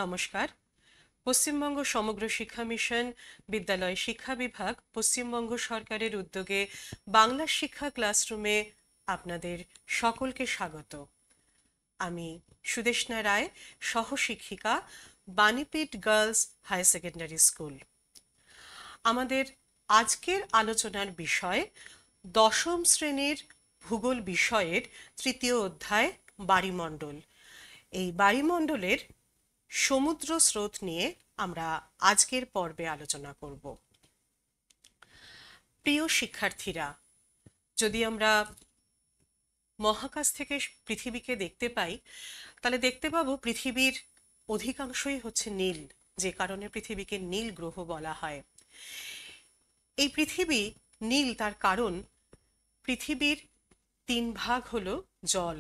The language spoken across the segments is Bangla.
নমস্কার। পশ্চিমবঙ্গ সমগ্র শিক্ষা মিশন বিদ্যালয় শিক্ষা বিভাগ পশ্চিমবঙ্গ সরকারের উদ্যোগে বাংলা শিক্ষা ক্লাসরুমে আপনাদের সকলকে স্বাগত। আমি সুদেষ্ণা রায়, সহশিক্ষিকা, Banipith girls higher secondary school. আমাদের আজকের আলোচনার বিষয় দশম শ্রেণীর ভূগোল বিষয়ের তৃতীয় অধ্যায় বায়ুমণ্ডল। এই বায়ুমণ্ডলের সমুদ্র স্রোত নিয়ে আমরা আজকের পর্বে আলোচনা করব। প্রিয় শিক্ষার্থীরা, যদি আমরা মহাকাশ থেকে পৃথিবীকে দেখতে পাই, তাহলে দেখতে পাবো পৃথিবীর অধিকাংশই হচ্ছে নীল, যে কারণে পৃথিবীকে নীল গ্রহ বলা হয়। এই পৃথিবী নীল তার কারণ পৃথিবীর 3 ভাগ হলো জল,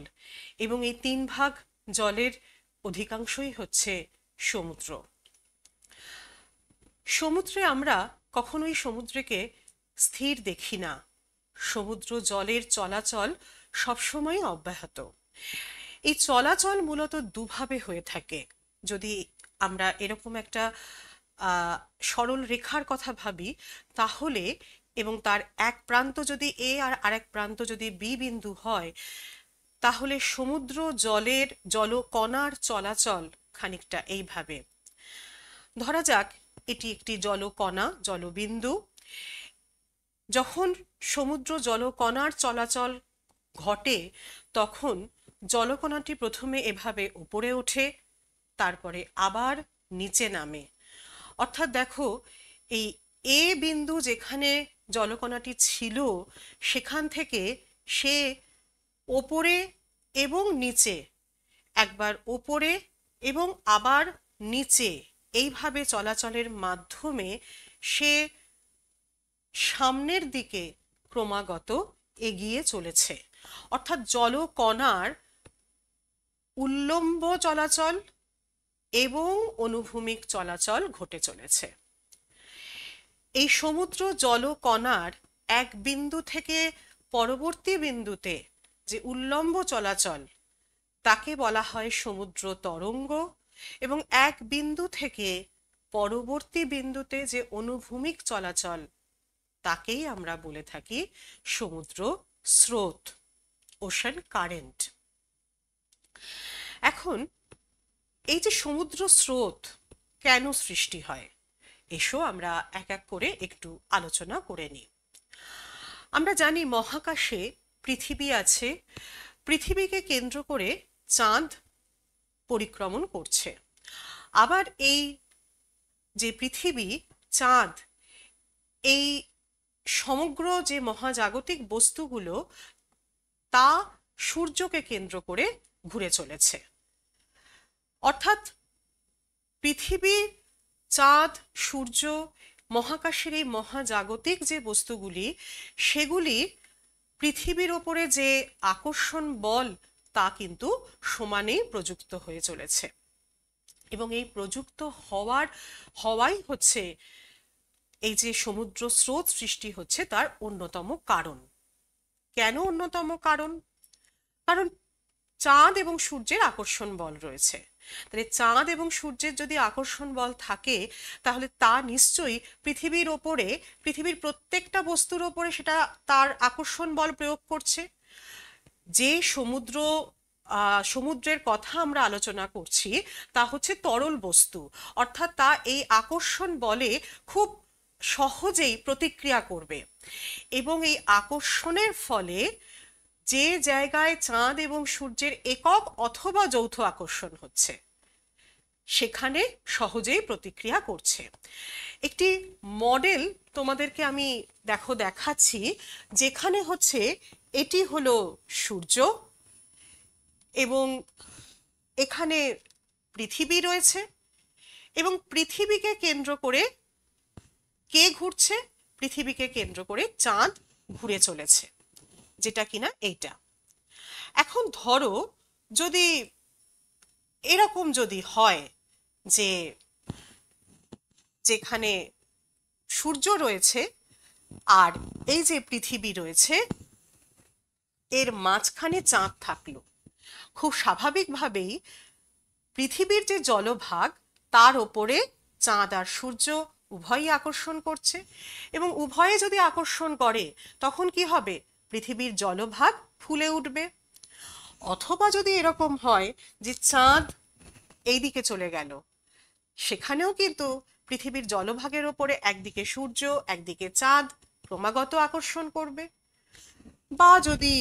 এবং এই 3 ভাগ জলের অধিকাংশই হচ্ছে সমুদ্র। সমুদ্রে আমরা কখনোই সমুদ্রকে স্থির দেখি না। সমুদ্র জলের চলাচল সবসময় অব্যাহত। এই চলাচল মূলত দুভাবে হয়ে থাকে। যদি আমরা এরকম একটা সরল রেখার কথা ভাবি, তাহলে এবং তার এক প্রান্ত যদি এ আর আরেক প্রান্ত যদি বি বিন্দু হয়, তাহলে সমুদ্র জলের জলকণার চলাচল খানিকটা এইভাবে। ধরা যাক এটি একটি জলকণা, জলবিন্দু। যখন সমুদ্র জলকণার চলাচল ঘটে, তখন জলকণাটি প্রথমে এভাবে উপরে ওঠে, তারপরে আবার নিচে নামে। অর্থাৎ দেখো, এই এ বিন্দু যেখানে জলকণাটি ছিল, সেখান থেকে সে ওপরে এবং নিচে, একবার ওপরে এবং আবার নিচে, এইভাবে চলাচলের মাধ্যমে সে সামনের দিকে ক্রমাগত এগিয়ে চলেছে। অর্থাৎ জলকণার উল্লম্ব চলাচল এবং অনুভূমিক চলাচল ঘটে চলেছে। এই সমুদ্র জলকণার এক বিন্দু থেকে পরবর্তী বিন্দুতে যে উল্লম্ব চলাচল, তাকে বলা হয় সমুদ্র তরঙ্গ, এবং এক বিন্দু থেকে পরবর্তী বিন্দুতে যে অনুভূমিক চলাচল, তাকেই আমরা বলে থাকি সমুদ্র স্রোত, ওশান কারেন্ট। এখন এই যে সমুদ্র স্রোত কেন সৃষ্টি হয়, এসো আমরা এক এক করে একটু আলোচনা করে নিই। আমরা জানি মহাকাশে পৃথিবী আছে। পৃথিবীকে কেন্দ্র করে চাঁদ পরিক্রমণ করছে। আবার এই যে পৃথিবী, চাঁদ, এই সমগ্র যে মহাজাগতিক বস্তুগুলো, তা সূর্যকে কেন্দ্র করে ঘুরে চলেছে। অর্থাৎ পৃথিবী, চাঁদ, সূর্য, মহাকাশের এই মহাজাগতিক যে বস্তুগুলি, সেগুলি পৃথিবীর ওপরে যে আকর্ষণ বল, তা কিন্তু সমানেই প্রযুক্ত হয়ে চলেছে। এবং এই প্রযুক্ত হওয়াই হচ্ছে এই যে সমুদ্র স্রোত সৃষ্টি হচ্ছে তার অন্যতম কারণ। কেন অন্যতম কারণ? কারণ চাঁদ এবং সূর্যের আকর্ষণ বল রয়েছে। তাহলে চাঁদ এবং সূর্যের যদি আকর্ষণ বল থাকে, তাহলে তা নিশ্চয়ই পৃথিবীর ওপরে, পৃথিবীর প্রত্যেকটা বস্তুর ওপরে সেটা তার আকর্ষণ বল প্রয়োগ করছে। যে সমুদ্রের কথা আমরা আলোচনা করছি, তা হচ্ছে তরল বস্তু। অর্থাৎ তা এই আকর্ষণ বলে খুব সহজেই প্রতিক্রিয়া করবে, এবং এই আকর্ষণের ফলে যে জায়গায় চাঁদ এবং সূর্যের একক অথবা যৌথ আকর্ষণ হচ্ছে, সেখানে সহজেই প্রতিক্রিয়া করছে। একটি মডেল তোমাদেরকে আমি দেখাচ্ছি, যেখানে হচ্ছে এটি হলো সূর্য, এবং এখানে পৃথিবী রয়েছে, এবং পৃথিবীকে কেন্দ্র করে কে ঘুরছে? পৃথিবীকে কেন্দ্র করে চাঁদ ঘুরে চলেছে, যেটা কিনা এইটা। এখন ধরো, যদি এরকম যদি হয় যে যেখানে সূর্য রয়েছে আর এই যে পৃথিবী রয়েছে, এর মাঝখানে চাঁদ থাকলো, খুব স্বাভাবিকভাবেই পৃথিবীর যে জলভাগ, তার ওপরে চাঁদ আর সূর্য উভয়ই আকর্ষণ করছে, এবং উভয়ে যদি আকর্ষণ করে তখন কি হবে, পৃথিবীর জলভাগ ফুলে উঠবে। অথবা যদি এরকম হয় যে চাঁদ এই দিকে চলে গেল, সেখানেও কিন্তু পৃথিবীর জলভাগের ওপরে একদিকে সূর্য একদিকে চাঁদ ক্রমাগত আকর্ষণ করবে। বা যদি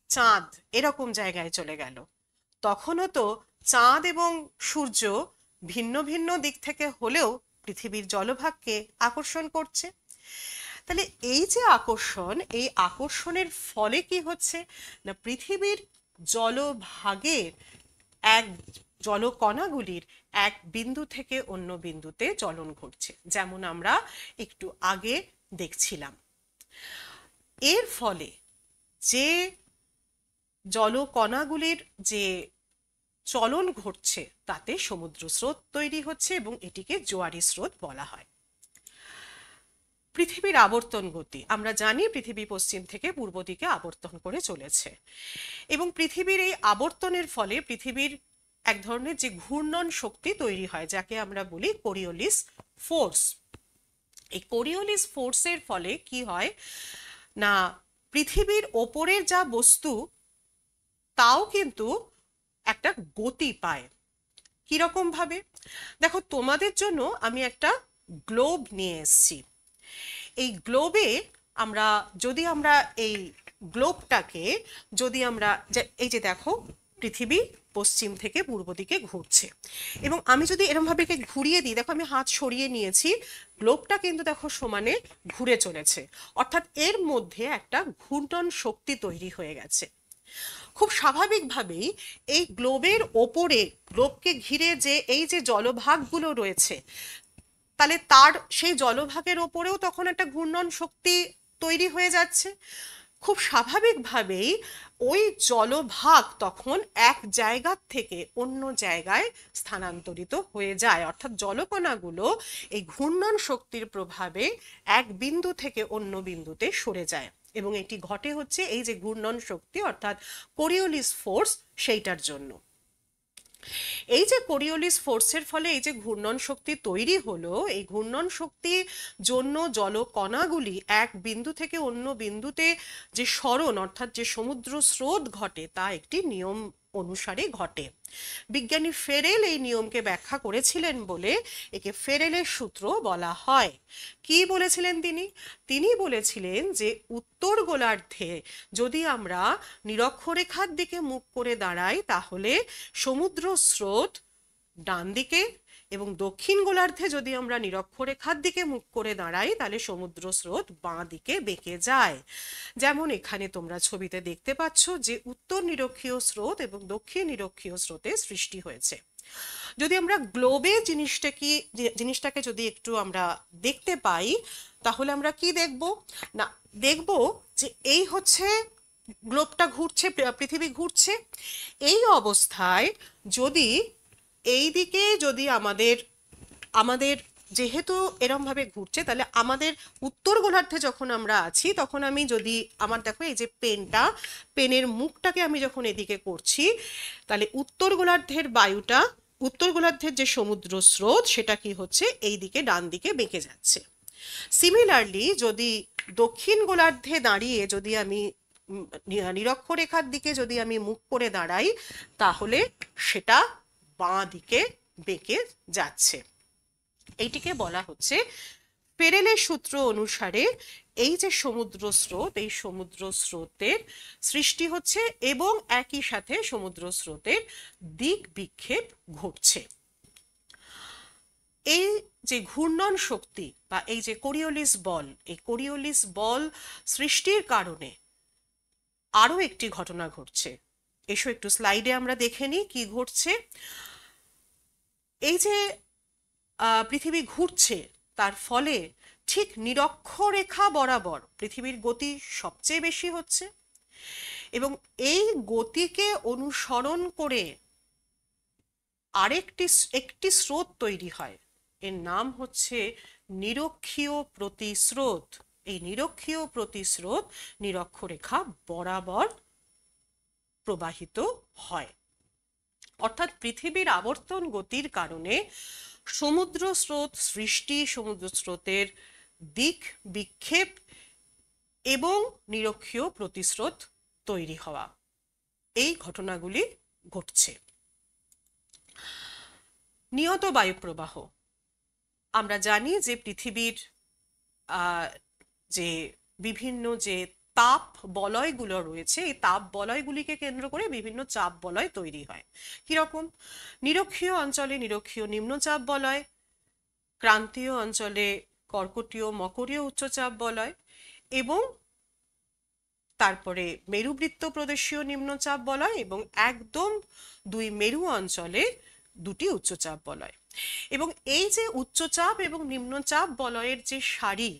চাঁদ এরকম জায়গায় চলে গেল, তখনও তো চাঁদ এবং সূর্য ভিন্ন ভিন্ন দিক থেকে হলেও পৃথিবীর জলভাগকে আকর্ষণ করছে। তাহলে এই যে আকর্ষণ, এই আকর্ষণের ফলে কি হচ্ছে না, পৃথিবীর জলভাগের এক জলকণাগুলির এক বিন্দু থেকে অন্য বিন্দুতে চলন ঘটছে, যেমন আমরা একটু আগে দেখছিলাম। এর ফলে যে জলকণাগুলির যে চলন ঘটছে তাতে সমুদ্র স্রোত তৈরি হচ্ছে, এবং এটিকে জোয়ারি স্রোত বলা হয়। পৃথিবীর আবর্তন গতি আমরা জানি, পৃথিবী পশ্চিম থেকে পূর্ব দিকে আবর্তন করে চলেছে, এবং পৃথিবীর এই আবর্তনের ফলে পৃথিবীর এক ধরনের যে ঘূর্ণন শক্তি তৈরি হয়, যাকে আমরা বলি কোরিওলিস ফোর্স। এই কোরিওলিস ফোর্সের ফলে কি হয় না, পৃথিবীর ওপরের যা বস্তু তাও কিন্তু একটা গতি পায়। কিরকম ভাবে, দেখো তোমাদের জন্য আমি একটা গ্লোব নিয়ে এসেছি। এই গ্লোবে আমরা এই গ্লোবটাকে যদি আমরা এই যে দেখো, পৃথিবী পশ্চিম থেকে পূর্ব দিকে ঘুরছে, এবং আমি যদি এরকম ভাবে ঘুরিয়ে দিই, দেখো আমি হাত সরিয়ে নিয়েছি, গ্লোবটা কিন্তু দেখো সমানে ঘুরে চলেছে, অর্থাৎ এর মধ্যে একটা ঘূর্ণন শক্তি তৈরি হয়ে গেছে। খুব স্বাভাবিকভাবেই এই গ্লোবের ওপরে, গ্লোবকে ঘিরে যে এই যে জলভাগগুলো রয়েছে, তাহলে তার সেই জলভাগের ওপরেও তখন একটা ঘূর্ণন শক্তি তৈরি হয়ে যাচ্ছে। খুব স্বাভাবিকভাবেই ওই জলভাগ তখন এক জায়গা থেকে অন্য জায়গায় স্থানান্তরিত হয়ে যায়, অর্থাৎ জলকণাগুলো এই ঘূর্ণন শক্তির প্রভাবে এক বিন্দু থেকে অন্য বিন্দুতে সরে যায়, এবং এটি ঘটে হচ্ছে এই যে ঘূর্ণন শক্তি অর্থাৎ কোরিওলিস ফোর্স, সেইটার জন্য। এই যে কোরিওলিস ফোর্সের ফলে এই যে ঘূর্ণন শক্তি তৈরি হলো, এই ঘূর্ণন শক্তির জন্য জলকণাগুলি এক বিন্দু থেকে অন্য বিন্দুতে যে সরণ অর্থাৎ যে সমুদ্র স্রোত ঘটে, তা একটি নিয়ম অনুসারে ঘটে। বিজ্ঞানী ফেরেল এই নিয়মকে ব্যাখ্যা করেছিলেন বলে একে ফেরেলের সূত্র বলা হয়। কি বলেছিলেন তিনি? তিনি বলেছিলেন যে উত্তর গোলার্ধে যদি আমরা নিরক্ষরেখার দিকে মুখ করে দাঁড়াই, তাহলে সমুদ্র স্রোত ডান দিকে, এবং দক্ষিণ গোলার্ধে যদি আমরা নিরক্ষরেখার দিকে মুখ করে দাঁড়াই, তাহলে সমুদ্র স্রোত বাঁ দিকে বেঁকে যায়। যেমন এখানে তোমরা ছবিতে দেখতে পাচ্ছ যে উত্তর নিরক্ষীয় স্রোত এবং দক্ষিণ নিরক্ষীয় স্রোতের সৃষ্টি হয়েছে। যদি আমরা গ্লোবে জিনিসটাকে যদি একটু আমরা দেখতে পাই, তাহলে আমরা কি দেখব না, দেখব যে এই হচ্ছে গ্লোবটা ঘুরছে, পৃথিবী ঘুরছে। এই অবস্থায় যদি এই দিকে যদি আমাদের যেহেতু এরম ভাবে ঘুরছে, তাহলে আমাদের উত্তর গোলার্ধে যখন আমরা আছি, তখন আমি যদি আমার দেখো এই যে পেনের মুখটাকে আমি যখন এদিকে করছি, তাহলে উত্তর গোলার্ধের বায়ুটা, উত্তর গোলার্ধের যে সমুদ্র স্রোত, সেটা কি হচ্ছে এই দিকে ডান দিকে বেঁকে যাচ্ছে। সিমিলারলি যদি দক্ষিণ গোলার্ধে দাঁড়িয়ে যদি আমি নিরক্ষরেখার দিকে যদি আমি মুখ করে দাঁড়াই, তাহলে সেটা বাঁ দিকে বেঁকে যাচ্ছে। এইটিকে বলা হচ্ছে ফেরেলের সূত্র অনুসারে এই যে সমুদ্র স্রোত, এই সমুদ্র স্রোতের সৃষ্টি হচ্ছে এবং একই সাথে সমুদ্র স্রোতের দিক বিক্ষেপ ঘটছে। এই যে ঘূর্ণন শক্তি বা এই যে কোরিওলিস বল, এই কোরিওলিস বল সৃষ্টির কারণে আরো একটি ঘটনা ঘটছে। এসো একটু স্লাইডে আমরা দেখে নিই কি ঘটছে। এই যে পৃথিবী ঘুরছে, তার ফলে ঠিক নিরক্ষরেখা বরাবর পৃথিবীর গতি সবচেয়ে বেশি হচ্ছে, এবং এই গতিকে অনুসরণ করে একটি স্রোত তৈরি হয়, এর নাম হচ্ছে নিরক্ষীয় প্রতিস্রোত। এই নিরক্ষীয় প্রতিস্রোত নিরক্ষরেখা বরাবর প্রবাহিত হয়। অর্থাৎ পৃথিবীর আবর্তন গতির কারণে সমুদ্র স্রোত সৃষ্টি, সমুদ্র স্রোতের দিক বিক্ষেপ এবং নিরক্ষীয় প্রতিস্রোত তৈরি হওয়া, এই ঘটনাগুলি ঘটছে। নিয়ত বায়ুপ্রবাহ, আমরা জানি যে পৃথিবীর যে বিভিন্ন যে তাপ বলয়গুলো রয়েছে, এই তাপ বলয়গুলিকে কেন্দ্র করে বিভিন্ন চাপ বলয় তৈরি হয়। কিরকম? নিরক্ষীয় অঞ্চলে নিরক্ষীয় নিম্নচাপ বলয়, ক্রান্তীয় অঞ্চলে কর্কটীয় মকরীয় উচ্চচাপ বলয়, এবং তারপরে মেরুবৃত্ত প্রদেশীয় নিম্নচাপ বলয়, এবং একদম দুই মেরু অঞ্চলে দুটি উচ্চচাপ বলয়। এবং এই যে উচ্চচাপ এবং নিম্নচাপ বলয়ের যে সারি,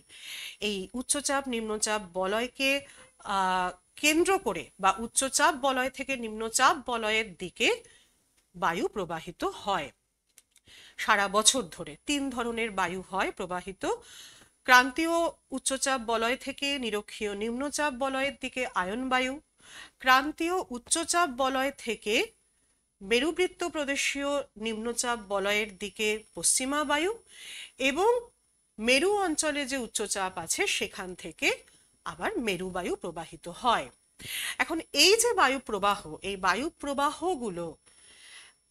এই উচ্চচাপ নিম্নচাপ বলয়কে কেন্দ্র করে বা উচ্চচাপ বলয় থেকে নিম্নচাপ বলয়ের দিকে বায়ু প্রবাহিত হয়। সারা বছর ধরে 3 ধরনের বায়ু হয় প্রবাহিত। ক্রান্তীয় উচ্চচাপ বলয় থেকে নিরক্ষীয় নিম্নচাপ বলয়ের দিকে আয়ন বায়ু, ক্রান্তীয় উচ্চচাপ বলয় থেকে মেরুবৃত্ত প্রদেশীয় নিম্নচাপ বলয়ের দিকে পশ্চিমা বায়ু, এবং মেরু অঞ্চলে যে উচ্চচাপ আছে সেখান থেকে আবার মেরু বায়ু প্রবাহিত হয়। এখন এই যে বায়ু প্রবাহ, এই বায়ু প্রবাহগুলো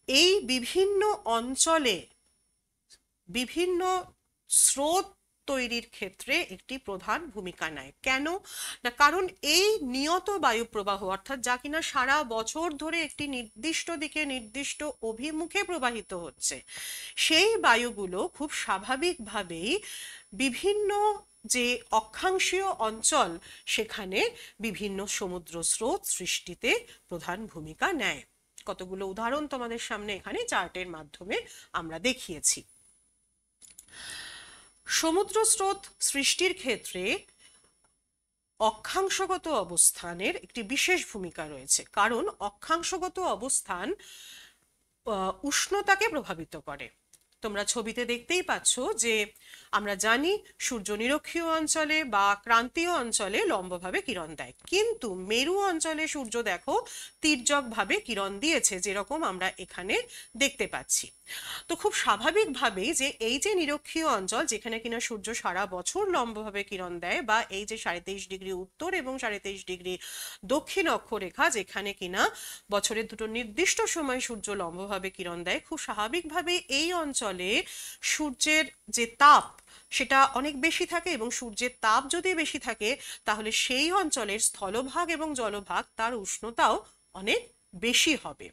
এই বিভিন্ন অঞ্চলে বিভিন্ন স্রোত তৈরির ক্ষেত্রে একটি প্রধান ভূমিকা নেয়। কেন না, কারণ এই নিয়ত বায়ু প্রবাহ, অর্থাৎ যা কিনা সারা বছর ধরে একটি নির্দিষ্ট দিকে নির্দিষ্ট অভিমুখে প্রবাহিত হচ্ছে, সেই বায়ুগুলো খুব স্বাভাবিকভাবেই বিভিন্ন যে অক্ষাংশীয় অঞ্চল সেখানে বিভিন্ন সমুদ্র স্রোত সৃষ্টিতে প্রধান ভূমিকা নেয়। কতগুলো উদাহরণ তোমাদের সামনে এখানে চার্টের মাধ্যমে আমরা দেখিয়েছি। সমুদ্র স্রোত সৃষ্টির ক্ষেত্রে অক্ষাংশগত অবস্থানের একটি বিশেষ ভূমিকা রয়েছে, কারণ অক্ষাংশগত অবস্থান উষ্ণতাকে প্রভাবিত করে। তোমরা ছবিতে দেখতেই পাচ্ছ যে আমরা জানি সূর্য নিরক্ষীয় অঞ্চলে বা ক্রান্তীয় অঞ্চলে লম্বভাবে কিরণ দেয়, কিন্তু মেরু অঞ্চলে সূর্য দেখো তির্যকভাবে কিরণ দিয়েছে, যেরকম আমরা এখানে দেখতে পাচ্ছি। তো খুব স্বাভাবিকভাবেই যে এই যে নিরক্ষীয় অঞ্চল যেখানে কিনা সূর্য সারা বছর লম্বভাবে কিরণ দেয়, বা এই যে 23.5 ডিগ্রি উত্তর এবং 23.5 ডিগ্রি দক্ষিণ অক্ষরেখা যেখানে কিনা বছরের দুটো নির্দিষ্ট সময় সূর্য লম্বভাবে কিরণ দেয়, খুব স্বাভাবিকভাবে এই অঞ্চলে সূর্যের যে তাপ সেটা অনেক বেশি থাকে, এবং সূর্যের তাপ যদি বেশি থাকে তাহলে সেই অঞ্চলের স্থলভাগ এবং জলভাগ তার উষ্ণতাও অনেক বেশি হবে।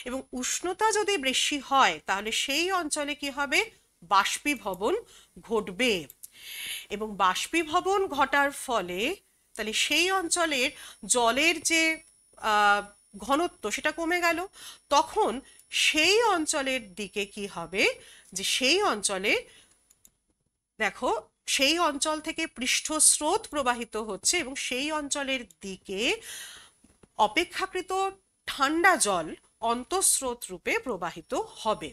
এবং উষ্ণতা যদি বেশি হয় তাহলে সেই অঞ্চলে কি হবে? বাষ্পীভবন ঘটবে, এবং বাষ্পীভবন ঘটার ফলে তাহলে সেই অঞ্চলের জলের যে ঘনত্ব সেটা কমে গেল। তখন সেই অঞ্চলের দিকে কি হবে, যে সেই অঞ্চলে দেখো সেই অঞ্চল থেকে পৃষ্ঠস্রোত প্রবাহিত হচ্ছে, এবং সেই অঞ্চলের দিকে অপেক্ষাকৃত ঠান্ডা জল অন্তঃস্রোত রূপে প্রবাহিত হবে।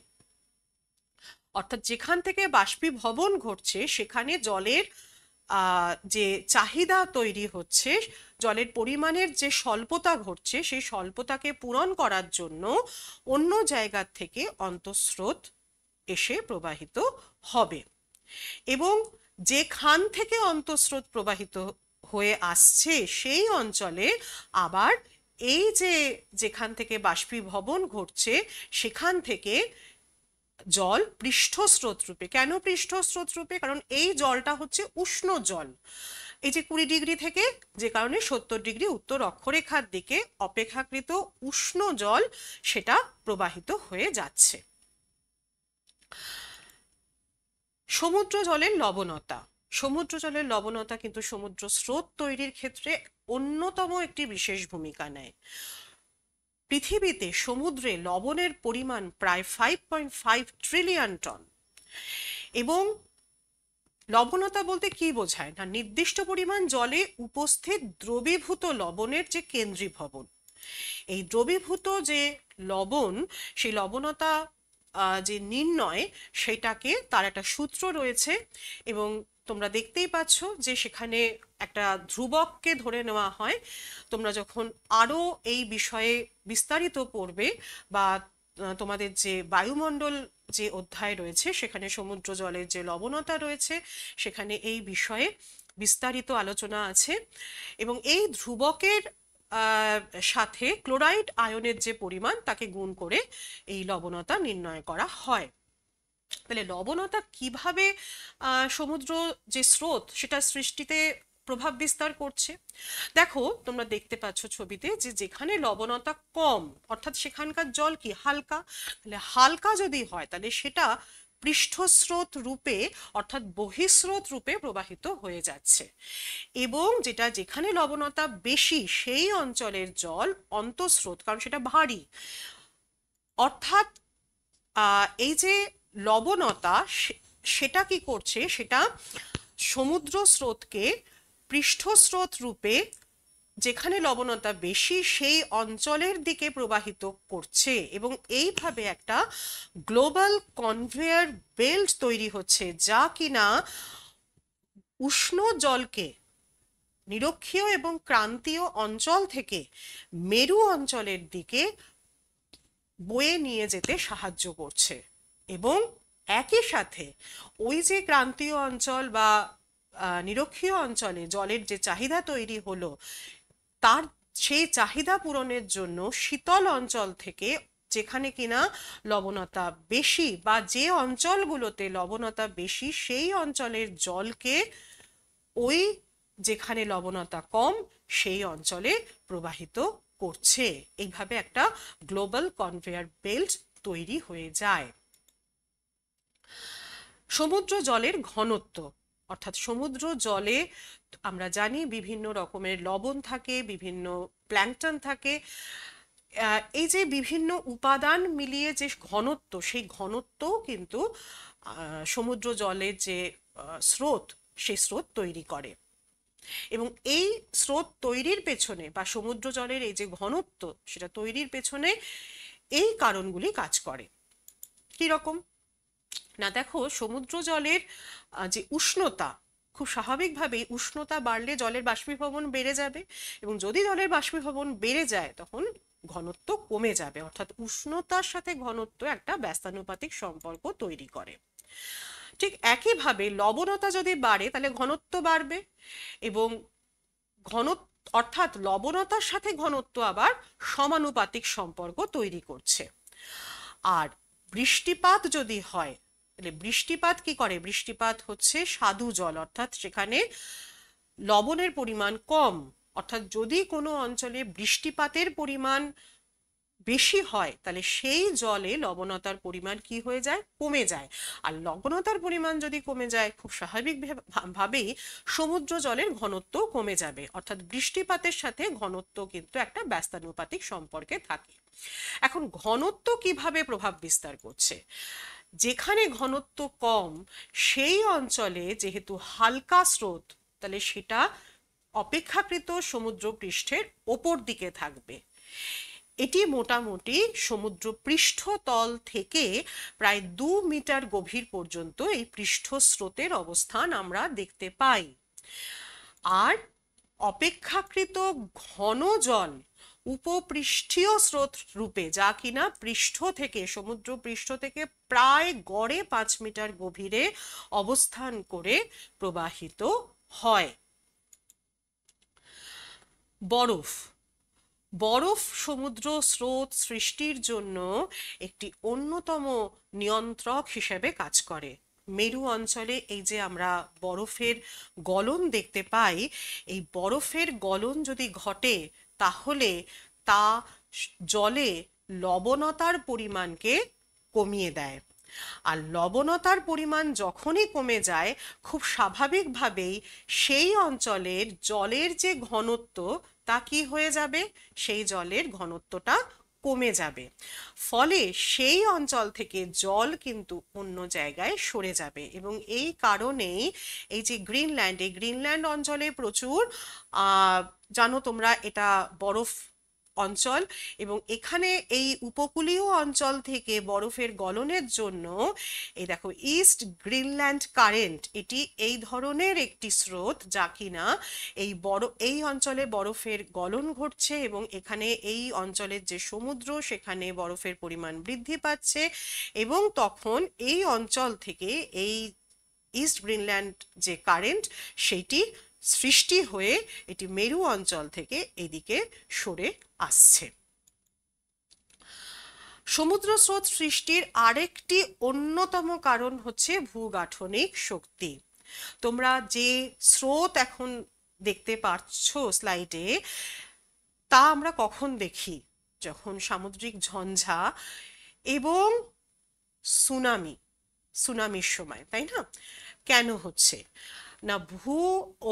অর্থাৎ যেখান থেকে বাষ্পীভবন ঘটছে সেখানে জলের যে চাহিদা তৈরি হচ্ছে, জলের পরিমাণের যে স্বল্পতা ঘটছে, সেই স্বল্পতাকে পূরণ করার জন্য অন্য জায়গা থেকে অন্তঃস্রোত এসে প্রবাহিত হবে। এবং যেখান থেকে অন্তঃস্রোত প্রবাহিত হয়ে আসছে সেই অঞ্চলে আবার এই যে যেখান থেকে বাষ্পীভবন ঘটছে সেখান থেকে জল পৃষ্ঠস্রোত রূপে, কেন পৃষ্ঠস্রোত রূপে? কারণ এই জলটা হচ্ছে উষ্ণ জল। এই যে 20 ডিগ্রি থেকে যে কারণে 70 ডিগ্রি উত্তর অক্ষরেখার দিকে অপেক্ষাকৃত উষ্ণ জল সেটা প্রবাহিত হয়ে যাচ্ছে। সমুদ্র জলের লবণতা, সমুদ্র জলের লবণতা কিন্তু সমুদ্র স্রোত তৈরির ক্ষেত্রে অন্যতম একটি বিশেষ ভূমিকা নেয়। পৃথিবীতে সমুদ্রে লবণের পরিমাণ প্রায় 5.5 ট্রিলিয়ন টন। এবং লবণতা বলতে কি বোঝায় না, নির্দিষ্ট পরিমাণ জলে উপস্থিত দ্রবীভূত লবণের যে কেন্দ্রীভবন, এই দ্রবীভূত যে লবণ, সেই লবণতা যে নির্ণয় সেটাকে তার একটা সূত্র রয়েছে। এবং তোমরা দেখতেই পাচ্ছ যে সেখানে একটা ধ্রুবককে ধরে নেওয়া হয়। তোমরা যখন আরো এই বিষয়ে বিস্তারিত পড়বে বা তোমাদের যে বায়ুমণ্ডল যে অধ্যায় রয়েছে সেখানে সমুদ্র জলের যে লবণতা রয়েছে সেখানে এই বিষয়ে বিস্তারিত আলোচনা আছে। এবং এই ধ্রুবকের সাথে ক্লোরাইড আয়নের যে পরিমাণ তাকে গুণ করে এই লবণতা নির্ণয় করা হয়। তাহলে লবণতা কিভাবে সমুদ্র যে স্রোত সেটা সৃষ্টিতে প্রভাব বিস্তার করছে? দেখো, তোমরা দেখতে পাচ্ছ ছবিতে যে যেখানে লবণতা কম অর্থাৎ সেখানকার জল কি হালকা, তাহলে হালকা যদি হয় তাহলে সেটা পৃষ্ঠস্রোত রূপে অর্থাৎ বহিঃস্রোত রূপে প্রবাহিত হয়ে যাচ্ছে। এবং যেটা যেখানে লবণতা বেশি সেই অঞ্চলের জল অন্তঃস্রোত, কারণ সেটা ভারী। অর্থাৎ এই যে লবণতা সেটা কি করছে, সেটা সমুদ্র স্রোতকে পৃষ্ঠস্রোত রূপে যেখানে লবণতা বেশি সেই অঞ্চলের দিকে প্রবাহিত করছে। এবং এইভাবে একটা গ্লোবাল কনভেয়ার বেল্ট তৈরি হচ্ছে যা কিনা উষ্ণ জলকে নিরক্ষীয় এবং ক্রান্তীয় অঞ্চল থেকে মেরু অঞ্চলের দিকে বয়ে নিয়ে যেতে সাহায্য করছে। এবং একই সাথে ওই যে ক্রান্তীয় অঞ্চল বা নিরক্ষীয় অঞ্চলে জলের যে চাহিদা তৈরি হলো তার সেই চাহিদা পূরণের জন্য শীতল অঞ্চল থেকে যেখানে কিনা লবণতা বেশি বা যে অঞ্চলগুলোতে লবণতা বেশি সেই অঞ্চলের জলকে ওই যেখানে লবণতা কম সেই অঞ্চলে প্রবাহিত করছে। এইভাবে একটা গ্লোবাল কনভেয়ার বেল্ট তৈরি হয়ে যায়। সমুদ্র জলের ঘনত্ব, অর্থাৎ সমুদ্র জলে আমরা জানি বিভিন্ন রকমের লবণ থাকে, বিভিন্ন প্ল্যাঙ্কটন থাকে। এই যে বিভিন্ন উপাদান মিলিয়ে যে ঘনত্ব, সেই ঘনত্বও কিন্তু সমুদ্র জলের যে স্রোত সেই স্রোত তৈরি করে। এবং এই স্রোত তৈরির পেছনে বা সমুদ্র জলের এই যে ঘনত্ব সেটা তৈরির পেছনে এই কারণগুলি কাজ করে। কি রকম না, দেখো, সমুদ্র জলের যে উষ্ণতা, খুব স্বাভাবিকভাবেই উষ্ণতা বাড়লে জলের বাষ্পীভবন বেড়ে যাবে, এবং যদি জলের বাষ্পীভবন বেড়ে যায় তখন ঘনত্ব কমে যাবে। অর্থাৎ উষ্ণতার সাথে ঘনত্ব একটা ব্যস্তানুপাতিক সম্পর্ক তৈরি করে। ঠিক একইভাবে লবণতা যদি বাড়ে তাহলে ঘনত্ব বাড়বে, এবং অর্থাৎ লবণতার সাথে ঘনত্ব আবার সমানুপাতিক সম্পর্ক তৈরি করছে। আর বৃষ্টিপাত যদি হয় তাহলে বৃষ্টিপাত কি করে? বৃষ্টিপাত হচ্ছে স্বাদু জল, অর্থাৎ সেখানে লবণের পরিমাণ কম। অর্থাৎ যদি কোনো অঞ্চলে বৃষ্টিপাতের পরিমাণ বেশি হয় তাহলে সেই জলে লবণতার পরিমাণ কি হয়ে যায়? কমে যায়। আর লবণতার পরিমাণ যদি কমে যায় খুব স্বাভাবিকভাবেই সমুদ্র জলের ঘনত্ব কমে যাবে। অর্থাৎ বৃষ্টিপাতের সাথে ঘনত্ব কিন্তু একটা ব্যস্তানুপাতিক সম্পর্কে থাকে। এখন ঘনত্ব কিভাবে প্রভাব বিস্তার করছে? যেখানে ঘনত্ব কম সেই অঞ্চলে যেহেতু হালকা স্রোত, তাহলে সেটা অপেক্ষাকৃত সমুদ্র পৃষ্ঠের ওপর দিকে থাকবে। এটি মোটামুটি সমুদ্র পৃষ্ঠতল থেকে প্রায় 2 মিটার গভীর পর্যন্ত এই পৃষ্ঠস্রোতের অবস্থান আমরা দেখতে পাই। আর অপেক্ষাকৃত ঘন জল উপপৃষ্ঠীয় স্রোত রূপে, যা কিনা পৃষ্ঠ থেকে সমুদ্র পৃষ্ঠ থেকে প্রায় গড়ে 5 মিটার গভীরে অবস্থান করে প্রবাহিত হয়। বরফ সমুদ্র স্রোত সৃষ্টির জন্য একটি অন্যতম নিয়ন্ত্রক হিসেবে কাজ করে। মেরু অঞ্চলে এই যে আমরা বরফের গলন দেখতে পাই, এই বরফের গলন যদি ঘটে তাহলে তা জলে লবণতার পরিমাণকে কমিয়ে দেয়। আর লবণতার পরিমাণ যখনই কমে যায় খুব স্বাভাবিকভাবেই সেই অঞ্চলের জলের যে ঘনত্ব তা কি হয়ে যাবে? সেই জলের ঘনত্বটা কমে যাবে। ফলে সেই অঞ্চল থেকে জল কিন্তু অন্য জায়গায় সরে যাবে। এবং এই কারণেই এই যে গ্রিনল্যান্ড, এই গ্রিনল্যান্ড অঞ্চলে প্রচুর জানো তোমরা, এটা বরফ অঞ্চল, এবং এখানে এই উপকূলীয় অঞ্চল থেকে বরফের গলনের জন্য এই দেখো ইস্ট গ্রিনল্যান্ড কারেন্ট, এটি এই ধরনের একটি স্রোত যা কিনা এই অঞ্চলে বরফের গলন ঘটছে, এবং এখানে এই অঞ্চলের যে সমুদ্র সেখানে বরফের পরিমাণ বৃদ্ধি পাচ্ছে, এবং তখন এই অঞ্চল থেকে এই ইস্ট গ্রিনল্যান্ড যে কারেন্ট সেটি সৃষ্টি হয়ে এটি মেরু অঞ্চল থেকে এদিকে সরে আসছে। সমুদ্র স্রোত সৃষ্টির আরেকটি অন্যতম কারণ হচ্ছে ভূগাঠনিক শক্তি। তোমরা যে স্রোত এখন দেখতে পাচ্ছ স্লাইডে, তা আমরা কখন দেখি? যখন সামুদ্রিক ঝঞ্ঝা এবং সুনামির সময়, তাই না? কেন হচ্ছে না, ভূ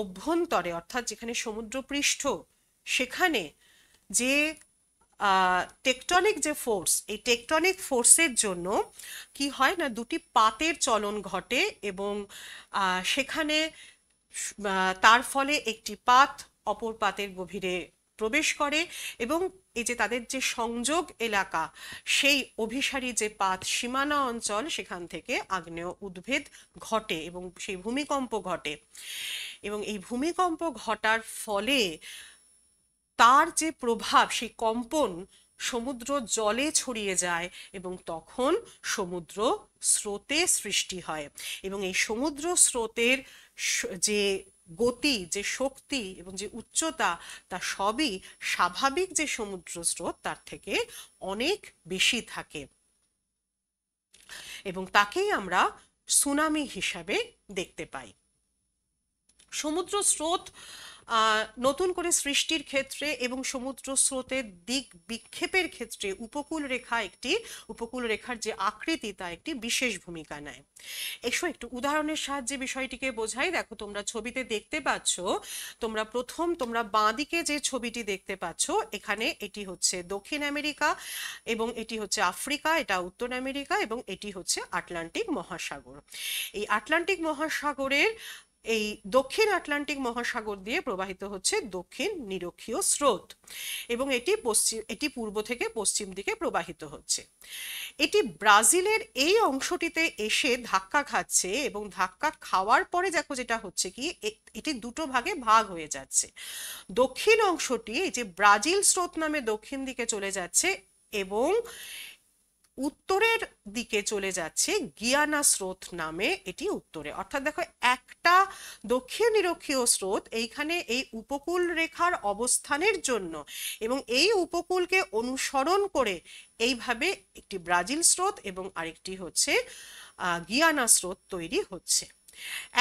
অভ্যন্তরে অর্থাৎ যেখানে সমুদ্রপৃষ্ঠ সেখানে যে টেকটনিক যে ফোর্স, এই টেকটনিক ফোর্সের জন্য কি হয় না, দুটি পাতের চলন ঘটে, এবং সেখানে তার ফলে একটি পাত অপর পাতের গভীরে প্রবেশ করে, এবং এই যে তাদের যে সংযোগ এলাকা, সেই অভিসারী যে পাত সীমানা অঞ্চল, সেখান থেকে আগ্নেয় উদ্ভেদ ঘটে এবং সেই ভূমিকম্প ঘটে, এবং এই ভূমিকম্প ঘটার ফলে তার যে প্রভাব, সেই কম্পন সমুদ্র জলে ছড়িয়ে যায়, এবং তখন সমুদ্র স্রোতে সৃষ্টি হয়। এবং এই সমুদ্র স্রোতের যে গতি, যে শক্তি এবং যে উচ্চতা, তা সবই স্বাভাবিক যে সমুদ্র স্রোত তার থেকে অনেক বেশি থাকে, এবং তাকেই আমরা সুনামি হিসাবে দেখতে পাই। সমুদ্র স্রোত নতুন করে সৃষ্টির ক্ষেত্রে এবং সমুদ্র স্রোতের দিক বিক্ষেপের ক্ষেত্রে উপকূল রেখার যে আকৃতি, তা একটি বিশেষ ভূমিকা নেয়। এসো একটু উদাহরণের সাহায্যে বিষয়টিকে বোঝাই। দেখো, তোমরা ছবিতে দেখতে পাচ্ছ, তোমরা বাঁ দিকে যে ছবিটি দেখতে পাচ্ছ, এখানে এটি হচ্ছে দক্ষিণ আমেরিকা, এবং এটি হচ্ছে আফ্রিকা, এটা উত্তর আমেরিকা, এবং এটি হচ্ছে আটলান্টিক মহাসাগর। এই আটলান্টিক মহাসাগরের এই দক্ষিণ আটলান্টিক মহাসাগর দিয়ে প্রবাহিত হচ্ছে দক্ষিণ নিরক্ষীয় স্রোত, এবং এটি পূর্ব থেকে পশ্চিম দিকে প্রবাহিত হচ্ছে। এটি ব্রাজিলের এই অংশটিতে এসে ধাক্কা খাচ্ছে, এবং ধাক্কা খাওয়ার পরে দেখো যেটা হচ্ছে কি, এটি দুটো ভাগে ভাগ হয়ে যাচ্ছে। দক্ষিণ অংশটি এই যে ব্রাজিল স্রোত নামে দক্ষিণ দিকে চলে যাচ্ছে, এবং উত্তরের দিকে চলে যাচ্ছে গিয়ানা স্রোত নামে, এটি উত্তরে। অর্থাৎ দেখো, একটা দক্ষিণ নিরক্ষীয় স্রোত এইখানে এই উপকূল রেখার অবস্থানের জন্য এবং এই উপকূলকে অনুসরণ করে এইভাবে একটি ব্রাজিল স্রোত এবং আরেকটি হচ্ছে গিয়ানা স্রোত তৈরি হচ্ছে।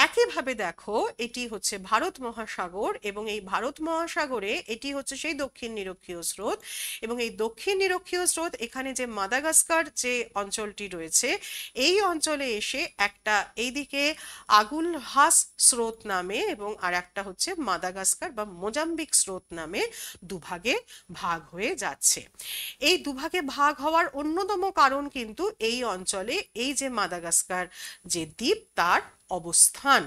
একইভাবে দেখো, এটি হচ্ছে ভারত মহাসাগর, এবং এই ভারত মহাসাগরে এটি হচ্ছে সেই দক্ষিণ নিরক্ষীয় স্রোত, এবং এই দক্ষিণ নিরক্ষীয় স্রোত এখানে যে মাদাগাস্কার যে অঞ্চলটি রয়েছে, এই অঞ্চলে এসে একটা এইদিকে আগুলহাস স্রোত নামে এবং আর একটা হচ্ছে মাদাগাস্কার বা মোজাম্বিক স্রোত নামে দুভাগে ভাগ হয়ে যাচ্ছে। এই দুভাগে ভাগ হওয়ার অন্যতম কারণ কিন্তু এই অঞ্চলে এই যে মাদাগাস্কার যে দ্বীপ, তার অবস্থান।